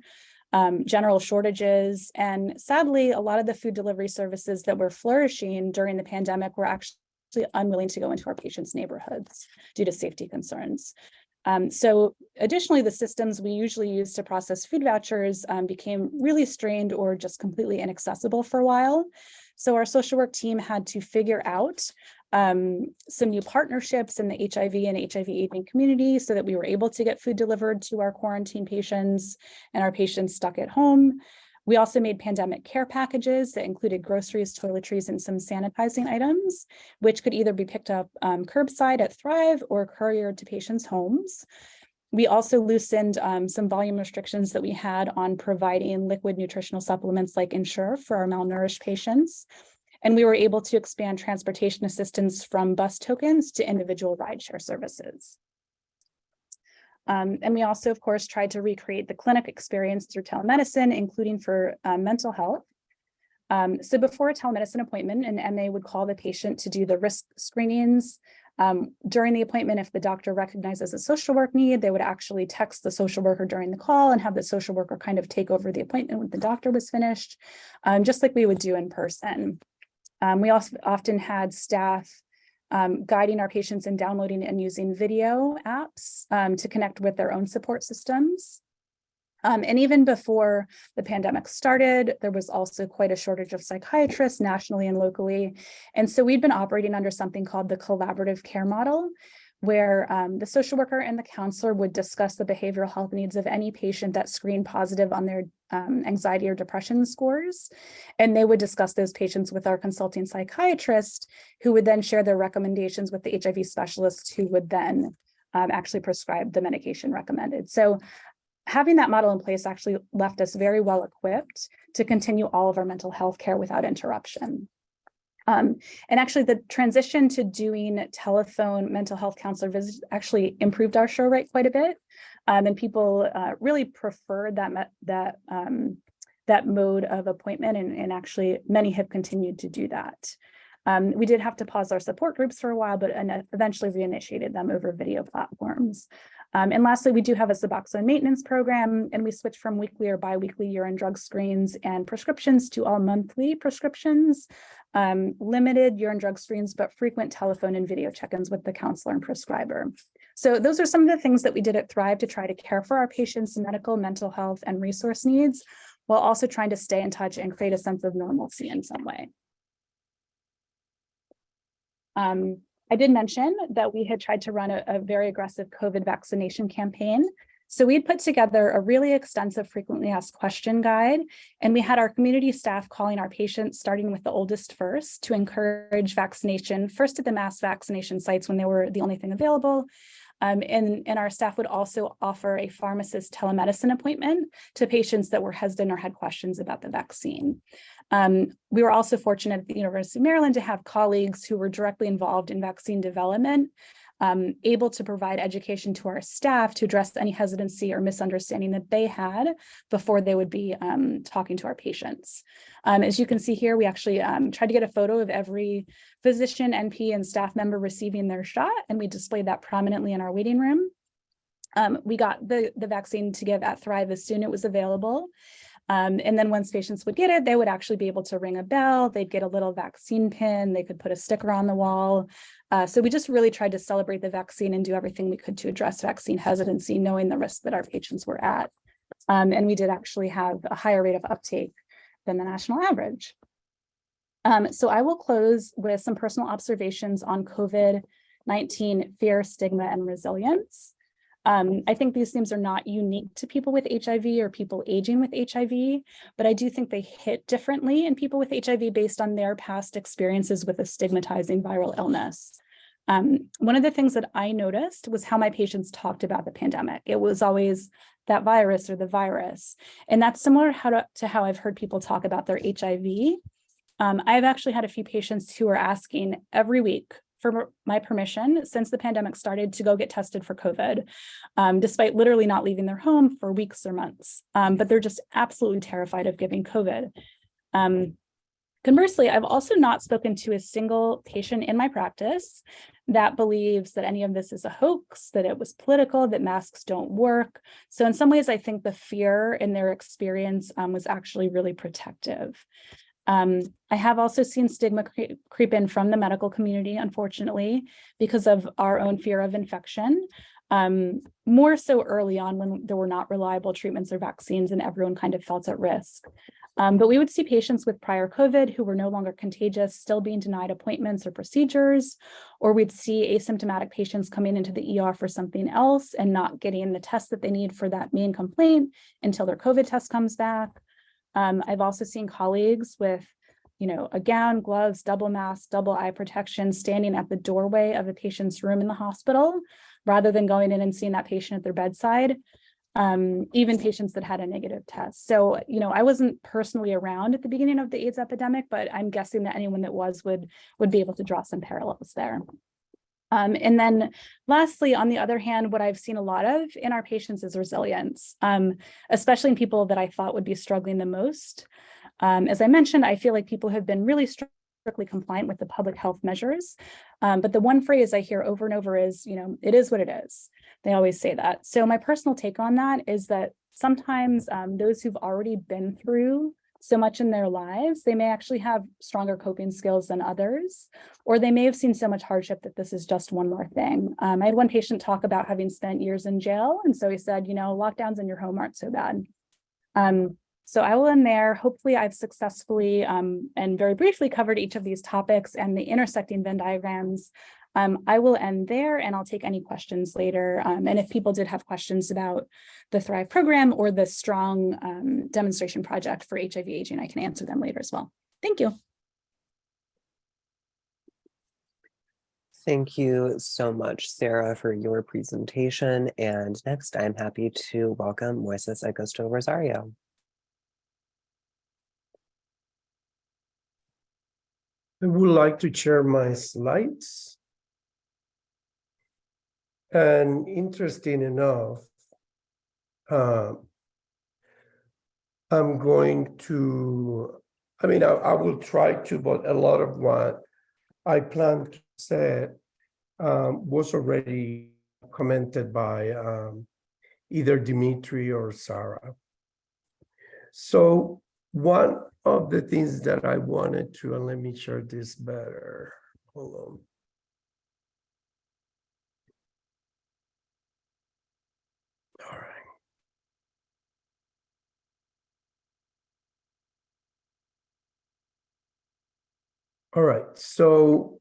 general shortages, and sadly, a lot of the food delivery services that were flourishing during the pandemic were actually unwilling to go into our patients' neighborhoods due to safety concerns. So additionally, the systems we usually use to process food vouchers became really strained or just completely inaccessible for a while. So our social work team had to figure out some new partnerships in the HIV and HIV aging community so that we were able to get food delivered to our quarantine patients and our patients stuck at home. We also made pandemic care packages that included groceries, toiletries, and some sanitizing items, which could either be picked up curbside at Thrive or couriered to patients' homes. We also loosened some volume restrictions that we had on providing liquid nutritional supplements like Ensure for our malnourished patients. And we were able to expand transportation assistance from bus tokens to individual rideshare services. And we also, of course, tried to recreate the clinic experience through telemedicine, including for mental health. So before a telemedicine appointment, an MA would call the patient to do the risk screenings. During the appointment, if the doctor recognizes a social work need, they would actually text the social worker during the call and have the social worker kind of take over the appointment when the doctor was finished, just like we would do in person. We also often had staff guiding our patients in downloading and using video apps to connect with their own support systems. And even before the pandemic started, there was also quite a shortage of psychiatrists nationally and locally. And so we'd been operating under something called the collaborative care model, where the social worker and the counselor would discuss the behavioral health needs of any patient that screened positive on their anxiety or depression scores. And they would discuss those patients with our consulting psychiatrist, who would then share their recommendations with the HIV specialist, who would then actually prescribe the medication recommended. So having that model in place actually left us very well equipped to continue all of our mental health care without interruption. And actually the transition to doing telephone mental health counselor visits actually improved our show rate quite a bit. And people really preferred that mode of appointment, and actually many have continued to do that. We did have to pause our support groups for a while, but eventually reinitiated them over video platforms. And lastly, we do have a Suboxone maintenance program, and we switched from weekly or biweekly urine drug screens and prescriptions to all monthly prescriptions, limited urine drug screens, but frequent telephone and video check-ins with the counselor and prescriber. So those are some of the things that we did at Thrive to try to care for our patients' medical, mental health, and resource needs, while also trying to stay in touch and create a sense of normalcy in some way. I did mention that we had tried to run a very aggressive COVID vaccination campaign. So we had put together a really extensive frequently asked question guide, and we had our community staff calling our patients, starting with the oldest first, to encourage vaccination, first at the mass vaccination sites when they were the only thing available. And our staff would also offer a pharmacist telemedicine appointment to patients that were hesitant or had questions about the vaccine. We were also fortunate at the University of Maryland to have colleagues who were directly involved in vaccine development. able to provide education to our staff to address any hesitancy or misunderstanding that they had before they would be talking to our patients. As you can see here, we actually tried to get a photo of every physician, NP, and staff member receiving their shot, and we displayed that prominently in our waiting room. We got the vaccine to give at Thrive as soon as it was available. And then once patients would get it, they would actually be able to ring a bell. They'd get a little vaccine pin. They could put a sticker on the wall. So we just really tried to celebrate the vaccine and do everything we could to address vaccine hesitancy, knowing the risk that our patients were at. And we did actually have a higher rate of uptake than the national average. So I will close with some personal observations on COVID-19 fear, stigma, and resilience. I think these themes are not unique to people with HIV or people aging with HIV, but I do think they hit differently in people with HIV based on their past experiences with a stigmatizing viral illness. One of the things that I noticed was how my patients talked about the pandemic. It was always that virus or the virus. And that's similar to how I've heard people talk about their HIV. I've actually had a few patients who are asking every week for my permission since the pandemic started to go get tested for COVID, despite literally not leaving their home for weeks or months. But they're just absolutely terrified of giving COVID. Conversely, I've also not spoken to a single patient in my practice that believes that any of this is a hoax, that it was political, that masks don't work. So in some ways, I think the fear in their experience was actually really protective. I have also seen stigma creep in from the medical community, unfortunately, because of our own fear of infection, more so early on when there were not reliable treatments or vaccines and everyone kind of felt at risk. But we would see patients with prior COVID who were no longer contagious still being denied appointments or procedures, or we'd see asymptomatic patients coming into the ER for something else and not getting the test that they need for that main complaint until their COVID test comes back. I've also seen colleagues with, a gown, gloves, double mask, double eye protection, standing at the doorway of a patient's room in the hospital, rather than going in and seeing that patient at their bedside, even patients that had a negative test. So, I wasn't personally around at the beginning of the AIDS epidemic, but I'm guessing that anyone that was would be able to draw some parallels there. And then lastly, on the other hand, what I've seen a lot of in our patients is resilience, especially in people that I thought would be struggling the most. As I mentioned, I feel like people have been really strictly compliant with the public health measures. But the one phrase I hear over and over is, it is what it is. They always say that. So my personal take on that is that sometimes those who've already been through so much in their lives, they may actually have stronger coping skills than others, or they may have seen so much hardship that this is just one more thing. I had one patient talk about having spent years in jail. And so he said, lockdowns in your home aren't so bad. So I will end there. Hopefully I've successfully and very briefly covered each of these topics and the intersecting Venn diagrams. I will end there and I'll take any questions later. And if people did have questions about the Thrive program or the strong demonstration project for HIV aging, I can answer them later as well. Thank you. Thank you so much, Sarah, for your presentation. And next, I'm happy to welcome Moises Agosto Rosario. I would like to share my slides. And interesting enough, I'm going to, I will try to, but a lot of what I plan to say was already commented by either Demetre or Sarah. So one of the things that I wanted to, and let me share this better, hold on. All right. All right. So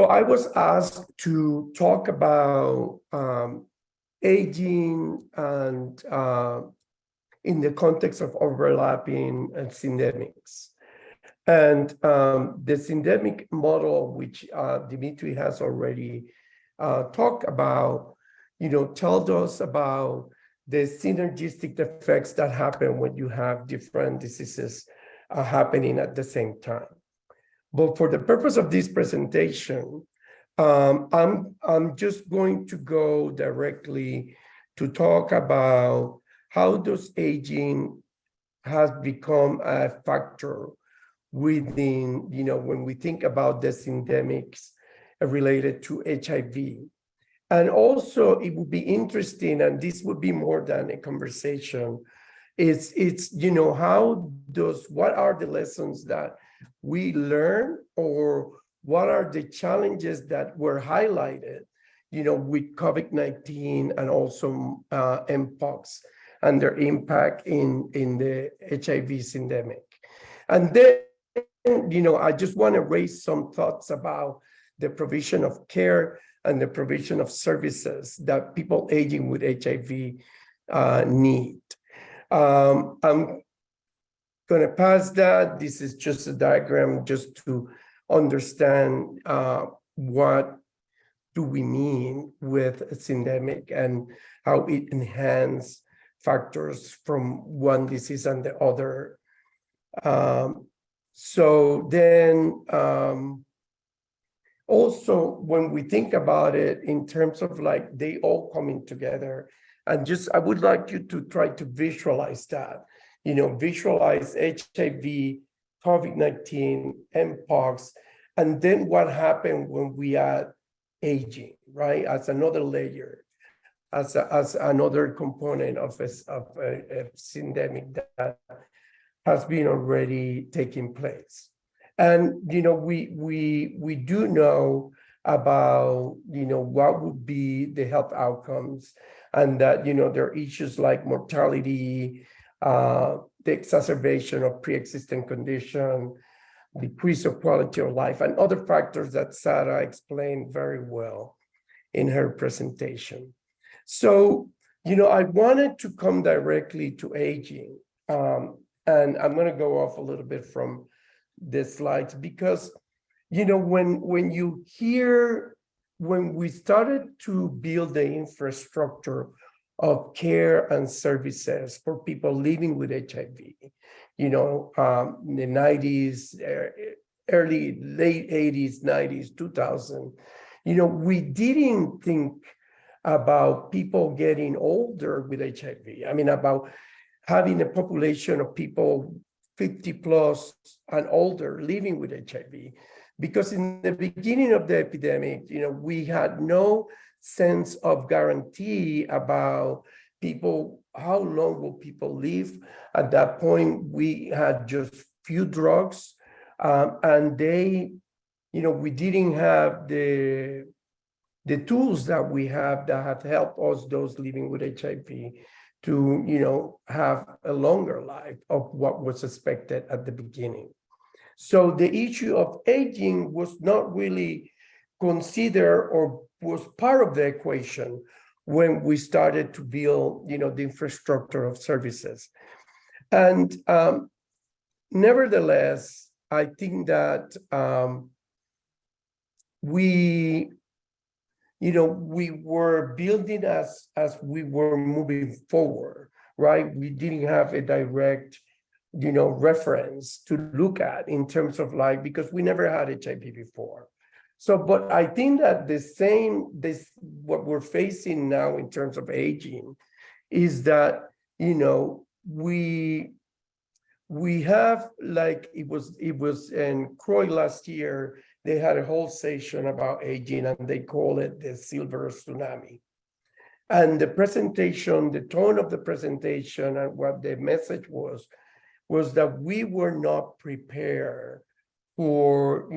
I was asked to talk about aging and in the context of overlapping and syndemics. And the syndemic model, which Demetre has already talked about, told us about the synergistic effects that happen when you have different diseases happening at the same time. But for the purpose of this presentation, I'm just going to go directly to talk about how does aging has become a factor within, when we think about the syndemics related to HIV. And also it would be interesting, and this would be more than a conversation, it's what are the lessons that we learn, or what are the challenges that were highlighted, with COVID-19 and also Mpox and their impact in the HIV syndemic. And then, I just want to raise some thoughts about the provision of care and the provision of services that people aging with HIV need. I'm going to pass that. This is just a diagram just to understand what do we mean with a syndemic and how it enhances factors from one disease and the other. So then also when we think about it in terms of like they all coming together, and just I would like you to try to visualize that, visualize HIV, COVID-19, Mpox, and then what happened when we add aging, right? As another layer, as another component of a syndemic that has been already taking place. And, we do know about, what would be the health outcomes, and that, there are issues like mortality, the exacerbation of pre-existing condition, decrease of quality of life, and other factors that Sarah explained very well in her presentation. So, I wanted to come directly to aging, and I'm going to go off a little bit from the slides because, when we started to build the infrastructure of care and services for people living with HIV, in the 90s, late 80s, 90s, 2000, we didn't think about people getting older with HIV. I mean, about having a population of people 50 plus and older living with HIV. Because in the beginning of the epidemic, we had no sense of guarantee about people, how long will people live. At that point, we had just few drugs, and we didn't have the tools that we have that have helped us, those living with HIV, to, have a longer life of what was expected at the beginning. So the issue of aging was not really considered or was part of the equation when we started to build, the infrastructure of services. And nevertheless, I think that we were building as we were moving forward, right? We didn't have a direct, reference to look at in terms of because we never had HIV before. So, but I think that what we're facing now in terms of aging is that, we have, it was in Croy last year, they had a whole session about aging and they call it the silver tsunami. And the presentation, the tone of the presentation and what the message was that we were not prepared for,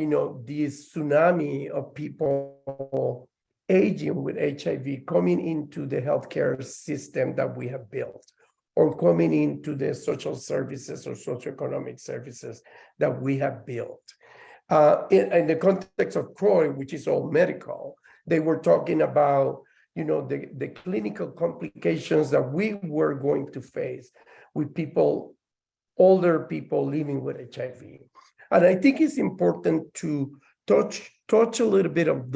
this tsunami of people aging with HIV coming into the healthcare system that we have built, or coming into the social services or socioeconomic services that we have built. In the context of Croy, which is all medical, they were talking about, the clinical complications that we were going to face with older people living with HIV. And I think it's important to touch a little bit of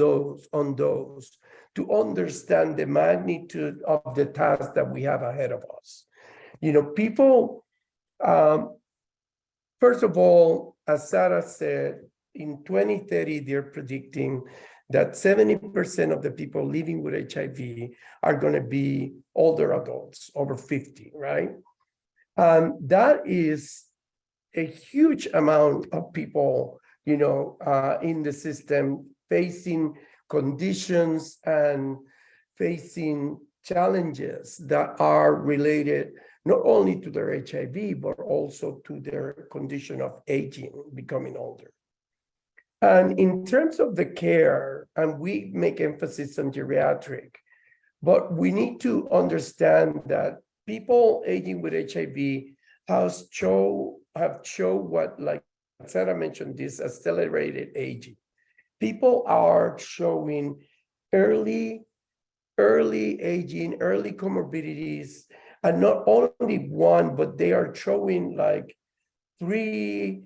on those to understand the magnitude of the task that we have ahead of us. People, first of all, as Sarah said, in 2030, they're predicting that 70% of the people living with HIV are going to be older adults, over 50, right? That is a huge amount of people, in the system facing conditions and facing challenges that are related not only to their HIV, but also to their condition of aging, becoming older. And in terms of the care, and we make emphasis on geriatric, but we need to understand that people aging with HIV have shown what, like Sarah mentioned, this accelerated aging. People are showing early aging, early comorbidities, and not only one, but they are showing like 2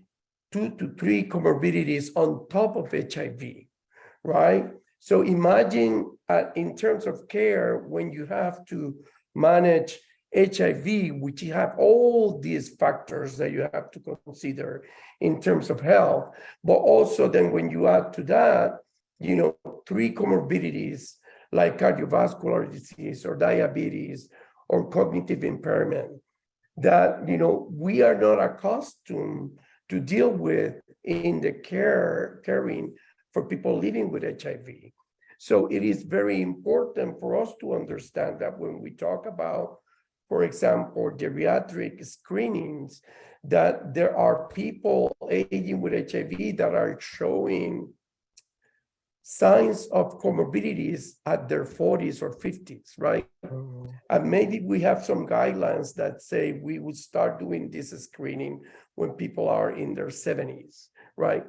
to 3 comorbidities on top of HIV, right? So imagine in terms of care, when you have to manage HIV, which you have all these factors that you have to consider in terms of health, but also then when you add to that, 3 comorbidities like cardiovascular disease or diabetes or cognitive impairment that, we are not accustomed to deal with in the caring for people living with HIV. So it is very important for us to understand that when we talk about, for example, geriatric screenings, that there are people aging with HIV that are showing signs of comorbidities at their 40s or 50s, right? Mm-hmm. And maybe we have some guidelines that say we would start doing this screening when people are in their 70s, right?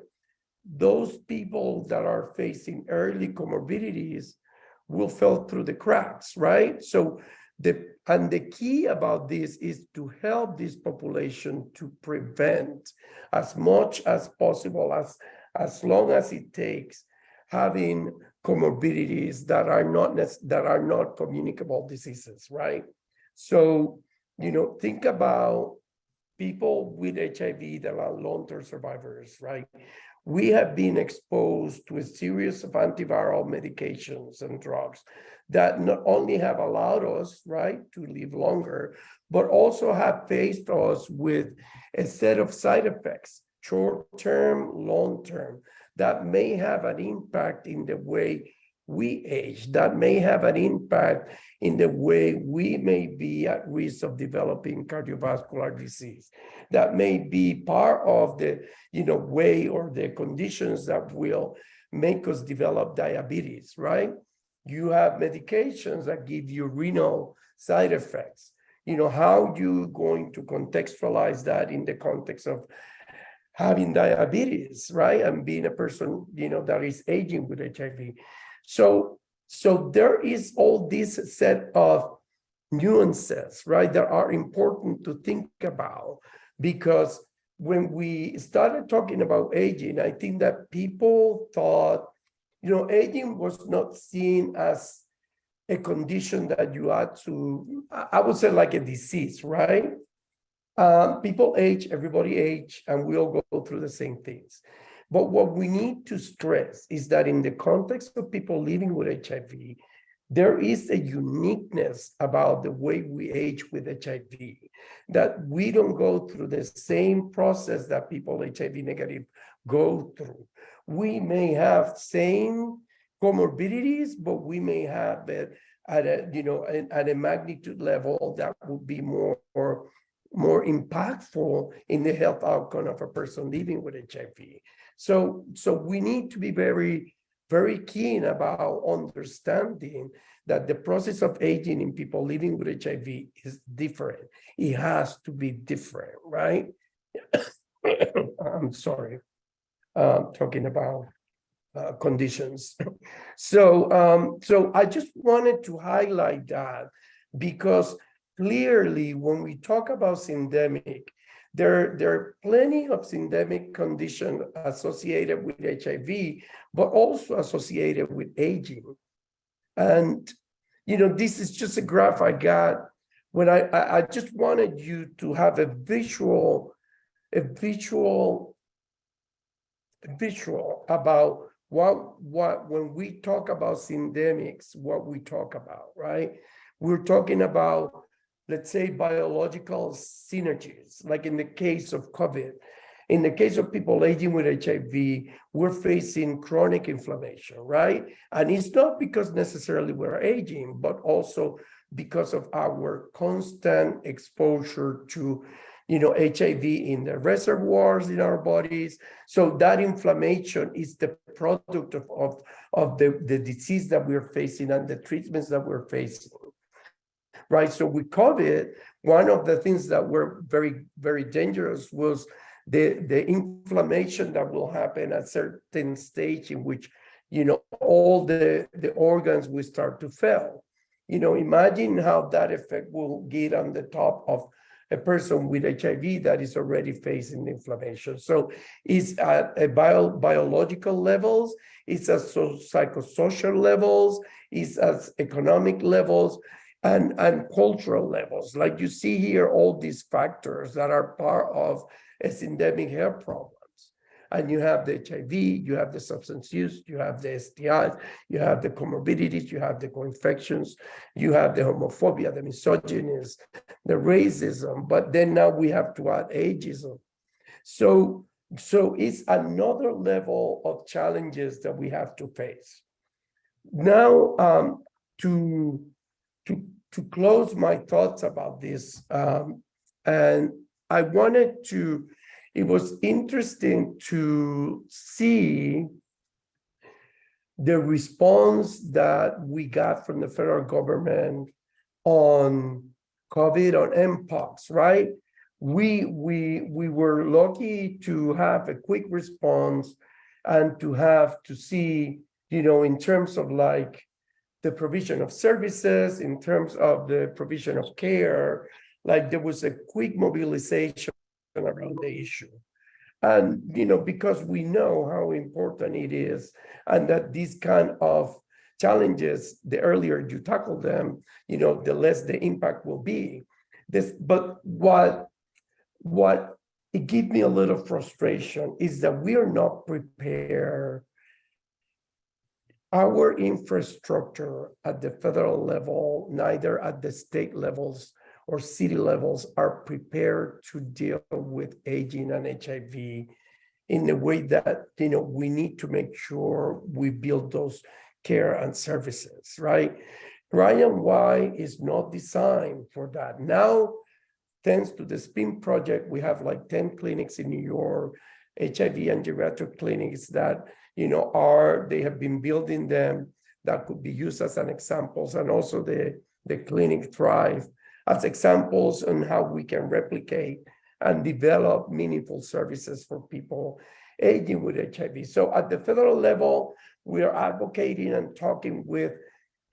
Those people that are facing early comorbidities will fall through the cracks, right? So the key about this is to help this population to prevent as much as possible, as long as it takes, having comorbidities that are not communicable diseases, right? So, think about people with HIV that are long-term survivors, right? We have been exposed to a series of antiviral medications and drugs that not only have allowed us, right, to live longer, but also have faced us with a set of side effects, short-term, long-term, that may have an impact in the way we age, that may have an impact in the way we may be at risk of developing cardiovascular disease, that may be part of the way or the conditions that will make us develop diabetes, right? You have medications that give you renal side effects. How you going to contextualize that in the context of having diabetes, right? And being a person, that is aging with HIV. So there is all this set of nuances, right, that are important to think about, because when we started talking about aging, I think that people thought, aging was not seen as a condition that you had to, I would say, like a disease, right? People age, everybody age, and we all go through the same things. But what we need to stress is that in the context of people living with HIV, there is a uniqueness about the way we age with HIV, that we don't go through the same process that people HIV negative go through. We may have same comorbidities, but we may have it at a magnitude level that would be more impactful in the health outcome of a person living with HIV. So we need to be very, very keen about understanding that the process of aging in people living with HIV is different. It has to be different, right? I'm sorry, talking about conditions. So I just wanted to highlight that, because clearly when we talk about syndemic, there are plenty of syndemic conditions associated with HIV, but also associated with aging. And, this is just a graph I got when I just wanted you to have a visual about when we talk about syndemics, what we talk about, right? We're talking about, let's say, biological synergies, like in the case of COVID. In the case of people aging with HIV, we're facing chronic inflammation, right? And it's not because necessarily we're aging, but also because of our constant exposure to, HIV in the reservoirs in our bodies. So that inflammation is the product of the disease that we're facing and the treatments that we're facing, right? So with COVID, one of the things that were very, very dangerous was the inflammation that will happen at certain stage in which, all the organs will start to fail. Imagine how that effect will get on the top of a person with HIV that is already facing inflammation. So it's at a biological levels, it's at psychosocial levels, it's at economic levels, and cultural levels. Like you see here, all these factors that are part of a syndemic health problems. And you have the HIV, you have the substance use, you have the STIs, you have the comorbidities, you have the co-infections, you have the homophobia, the misogyny, the racism, but then now we have to add ageism. So it's another level of challenges that we have to face. Now, to close my thoughts about this, and I wanted to, it was interesting to see the response that we got from the federal government on COVID, on Mpox, right? We were lucky to have a quick response and to see, in terms of like the provision of services, in terms of the provision of care, like there was a quick mobilization around the issue. And, because we know how important it is, and that these kind of challenges, the earlier you tackle them, the less the impact will be. But what it gives me a little frustration is that we are not prepared. Our infrastructure at the federal level, neither at the state levels or city levels, are prepared to deal with aging and HIV in the way that, we need to make sure we build those care and services, right? Ryan Y is not designed for that. Now, thanks to the SPIN project, we have like 10 clinics in New York, HIV and geriatric clinics that, they have been building them that could be used as an examples, and also the clinic Thrive as examples on how we can replicate and develop meaningful services for people aging with HIV. So at the federal level, we are advocating and talking with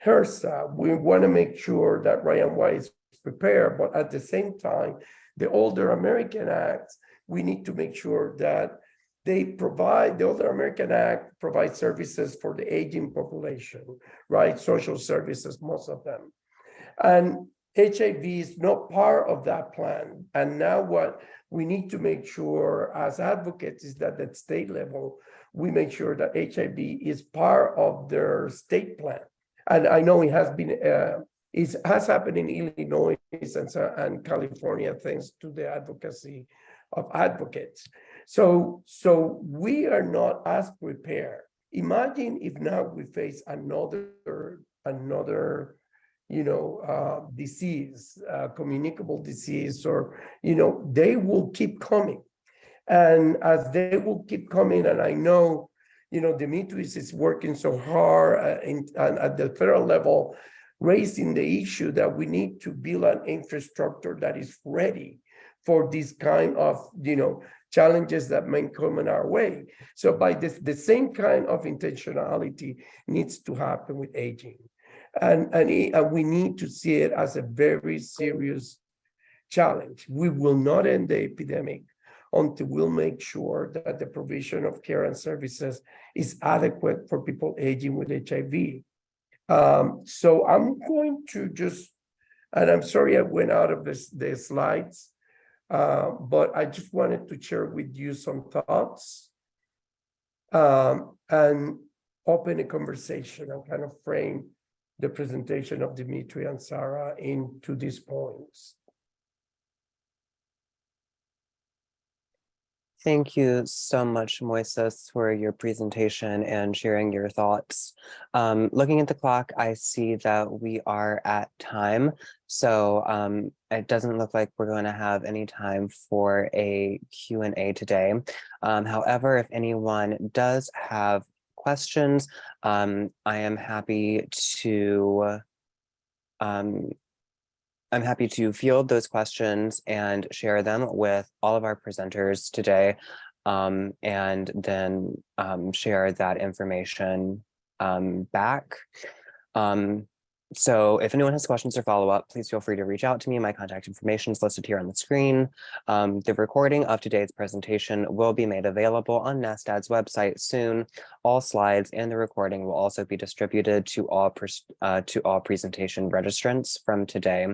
HRSA. We want to make sure that Ryan Y is prepared, but at the same time, the Older American Act, we need to make sure that the Older American Act provides services for the aging population, right? Social services, most of them. And HIV is not part of that plan. And now what we need to make sure as advocates is that at state level, we make sure that HIV is part of their state plan. And I know it has been, it has happened in Illinois and California, thanks to the advocacy of advocates. So we are not as prepared. Imagine if now we face another disease, communicable disease, or, they will keep coming. And as they will keep coming, and I know, Demetre is working so hard at the federal level, raising the issue that we need to build an infrastructure that is ready for this kind of, challenges that may come in our way. So by the same kind of intentionality needs to happen with aging. And we need to see it as a very serious challenge. We will not end the epidemic until we'll make sure that the provision of care and services is adequate for people aging with HIV. So I'm going to just, and I'm sorry I went out of the slides, but I just wanted to share with you some thoughts. And open a conversation and kind of frame the presentation of Demetre and Sarah into these points. Thank you so much, Moises, for your presentation and sharing your thoughts. Looking at the clock, I see that we are at time. So it doesn't look like we're going to have any time for a Q&A today. However, if anyone does have questions, I am happy to field those questions and share them with all of our presenters today, and then share that information back. So if anyone has questions or follow-up, please feel free to reach out to me. My contact information is listed here on the screen. The recording of today's presentation will be made available on NASDAD's website soon. All slides and the recording will also be distributed to all presentation registrants from today.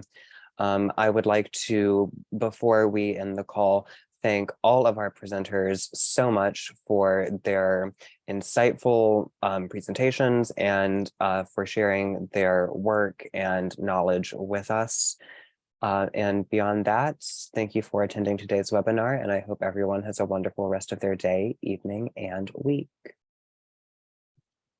I would like to, before we end the call, thank all of our presenters so much for their insightful presentations and for sharing their work and knowledge with us. And beyond that, thank you for attending today's webinar, and I hope everyone has a wonderful rest of their day, evening, and week.